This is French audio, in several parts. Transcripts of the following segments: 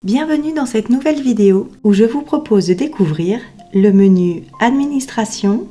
Bienvenue dans cette nouvelle vidéo où je vous propose de découvrir le menu Administration,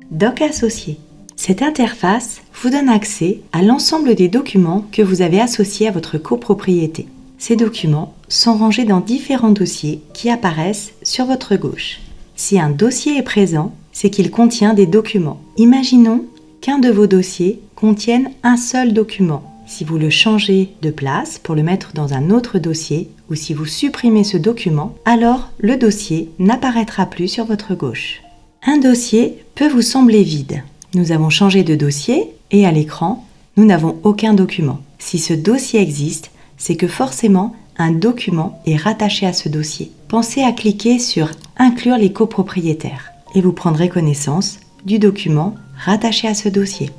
Doc associé. Cette interface vous donne accès à l'ensemble des documents que vous avez associés à votre copropriété. Ces documents sont rangés dans différents dossiers qui apparaissent sur votre gauche. Si un dossier est présent, c'est qu'il contient des documents. Imaginons qu'un de vos dossiers contienne un seul document. Si vous le changez de place pour le mettre dans un autre dossier ou si vous supprimez ce document, alors le dossier n'apparaîtra plus sur votre gauche. Un dossier peut vous sembler vide. Nous avons changé de dossier et à l'écran, nous n'avons aucun document. Si ce dossier existe, c'est que forcément un document est rattaché à ce dossier. Pensez à cliquer sur « Inclure les copropriétaires » et vous prendrez connaissance du document rattaché à ce dossier.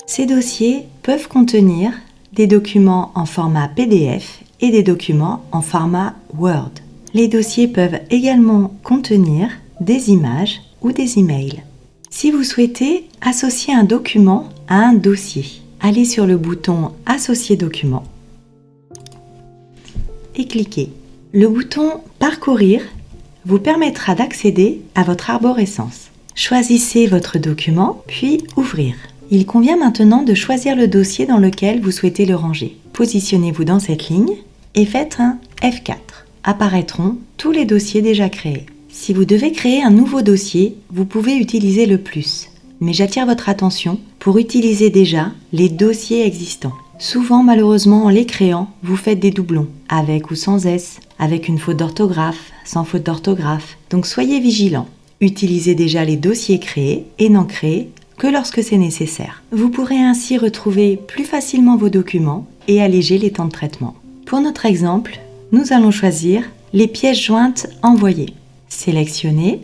Ces dossiers peuvent contenir des documents en format PDF et des documents en format Word. Les dossiers peuvent également contenir des images ou des emails. Si vous souhaitez associer un document à un dossier, allez sur le bouton « Associer document » et cliquez. Le bouton « Parcourir » vous permettra d'accéder à votre arborescence. Choisissez votre document, puis « Ouvrir ». Il convient maintenant de choisir le dossier dans lequel vous souhaitez le ranger. Positionnez-vous dans cette ligne et faites un F4. Apparaîtront tous les dossiers déjà créés. Si vous devez créer un nouveau dossier, vous pouvez utiliser le plus. Mais j'attire votre attention pour utiliser déjà les dossiers existants. Souvent, malheureusement, en les créant, vous faites des doublons, avec ou sans S, avec une faute d'orthographe, sans faute d'orthographe. Donc soyez vigilants. Utilisez déjà les dossiers créés et n'en créez que lorsque c'est nécessaire. Vous pourrez ainsi retrouver plus facilement vos documents et alléger les temps de traitement. Pour notre exemple, nous allons choisir les pièces jointes envoyées. Sélectionnez,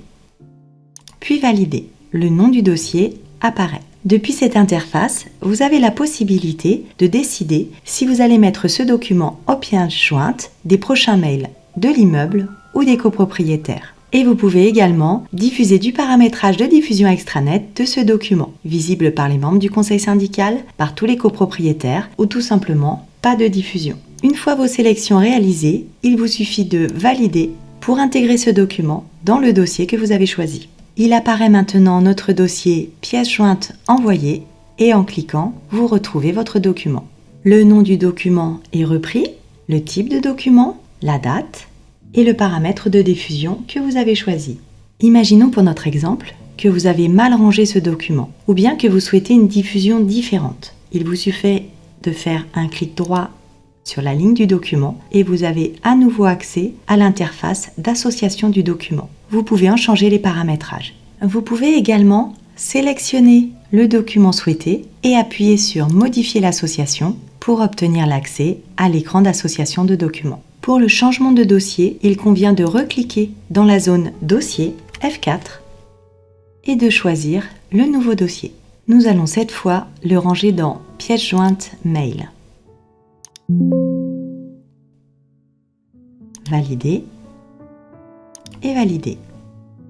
puis valider. Le nom du dossier apparaît. Depuis cette interface, vous avez la possibilité de décider si vous allez mettre ce document aux pièces jointes des prochains mails de l'immeuble ou des copropriétaires. Et vous pouvez également diffuser du paramétrage de diffusion extranet de ce document, visible par les membres du conseil syndical, par tous les copropriétaires ou tout simplement pas de diffusion. Une fois vos sélections réalisées, il vous suffit de valider pour intégrer ce document dans le dossier que vous avez choisi. Il apparaît maintenant notre dossier pièces jointes envoyées et en cliquant, vous retrouvez votre document. Le nom du document est repris, le type de document, la date et le paramètre de diffusion que vous avez choisi. Imaginons pour notre exemple que vous avez mal rangé ce document ou bien que vous souhaitez une diffusion différente. Il vous suffit de faire un clic droit sur la ligne du document et vous avez à nouveau accès à l'interface d'association du document. Vous pouvez en changer les paramétrages. Vous pouvez également sélectionner le document souhaité et appuyer sur Modifier l'association pour obtenir l'accès à l'écran d'association de documents. Pour le changement de dossier, il convient de recliquer dans la zone Dossier, F4, et de choisir le nouveau dossier. Nous allons cette fois le ranger dans Pièces jointes Mail. Valider et valider.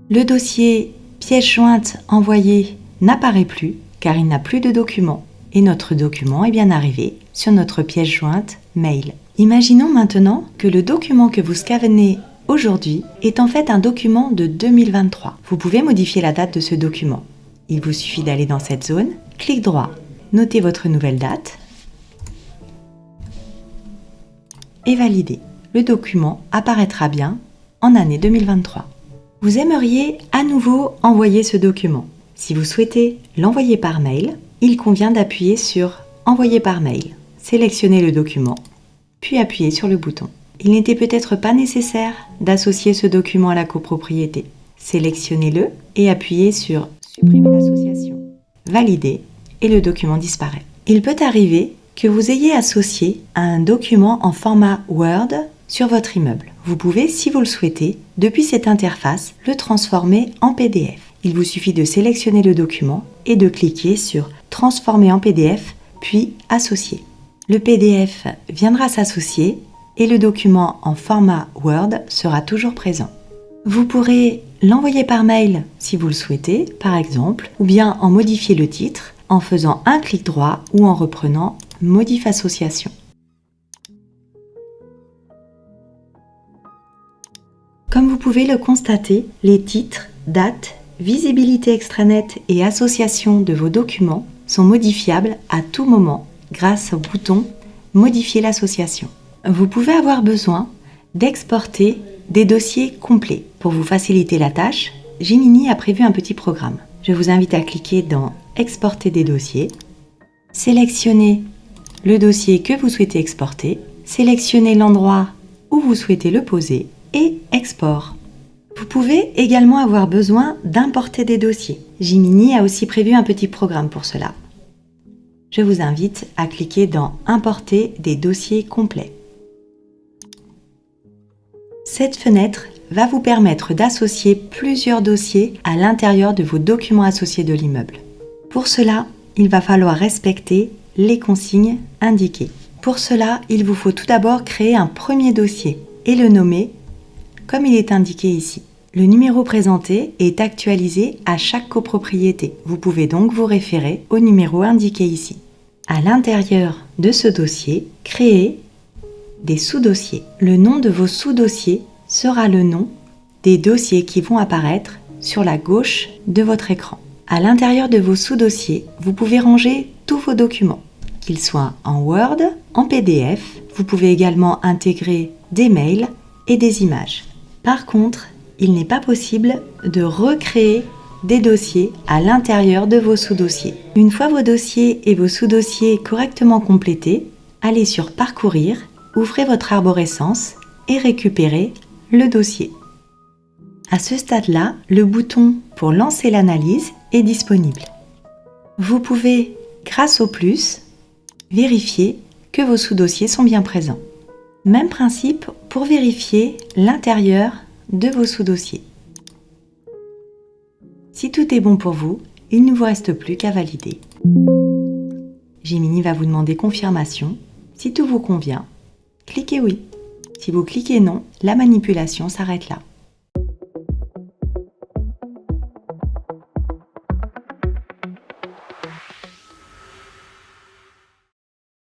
Le dossier Pièces jointes envoyées n'apparaît plus car il n'a plus de document et notre document est bien arrivé sur notre pièce jointe Mail. Imaginons maintenant que le document que vous scannez aujourd'hui est en fait un document de 2023. Vous pouvez modifier la date de ce document. Il vous suffit d'aller dans cette zone, clic droit, notez votre nouvelle date et valider. Le document apparaîtra bien en année 2023. Vous aimeriez à nouveau envoyer ce document. Si vous souhaitez l'envoyer par mail, il convient d'appuyer sur « Envoyer par mail ». Sélectionnez le document, puis appuyez sur le bouton. Il n'était peut-être pas nécessaire d'associer ce document à la copropriété. Sélectionnez-le et appuyez sur « Supprimer l'association ». Validez et le document disparaît. Il peut arriver que vous ayez associé à un document en format Word sur votre immeuble. Vous pouvez, si vous le souhaitez, depuis cette interface, le transformer en PDF. Il vous suffit de sélectionner le document et de cliquer sur « Transformer en PDF » puis « Associer ». Le PDF viendra s'associer et le document en format Word sera toujours présent. Vous pourrez l'envoyer par mail si vous le souhaitez, par exemple, ou bien en modifier le titre en faisant un clic droit ou en reprenant Modif association. pouvez le constater, les titres, dates, visibilité extranet et association de vos documents sont modifiables à tout moment grâce au bouton « Modifier l'association ». Vous pouvez avoir besoin d'exporter des dossiers complets. Pour vous faciliter la tâche, Gemini a prévu un petit programme. Je vous invite à cliquer dans « Exporter des dossiers », sélectionnez le dossier que vous souhaitez exporter, sélectionnez l'endroit où vous souhaitez le poser et export. Vous pouvez également avoir besoin d'importer des dossiers. Gemini a aussi prévu un petit programme pour cela. Je vous invite à cliquer dans « Importer des dossiers complets ». Cette fenêtre va vous permettre d'associer plusieurs dossiers à l'intérieur de vos documents associés de l'immeuble. Pour cela, il va falloir respecter les consignes indiquées. Pour cela, il vous faut tout d'abord créer un premier dossier et le nommer comme il est indiqué ici. Le numéro présenté est actualisé à chaque copropriété. Vous pouvez donc vous référer au numéro indiqué ici. À l'intérieur de ce dossier, créez des sous-dossiers. Le nom de vos sous-dossiers sera le nom des dossiers qui vont apparaître sur la gauche de votre écran. À l'intérieur de vos sous-dossiers, vous pouvez ranger tous vos documents, qu'ils soient en Word, en PDF. Vous pouvez également intégrer des mails et des images. Par contre, il n'est pas possible de recréer des dossiers à l'intérieur de vos sous-dossiers. Une fois vos dossiers et vos sous-dossiers correctement complétés, allez sur Parcourir, ouvrez votre arborescence et récupérez le dossier. À ce stade-là, le bouton pour lancer l'analyse est disponible. Vous pouvez, grâce au plus, vérifier que vos sous-dossiers sont bien présents. Même principe pour vérifier l'intérieur de vos sous-dossiers. Si tout est bon pour vous, il ne vous reste plus qu'à valider. Gemini va vous demander confirmation. Si tout vous convient, cliquez oui. Si vous cliquez non, la manipulation s'arrête là.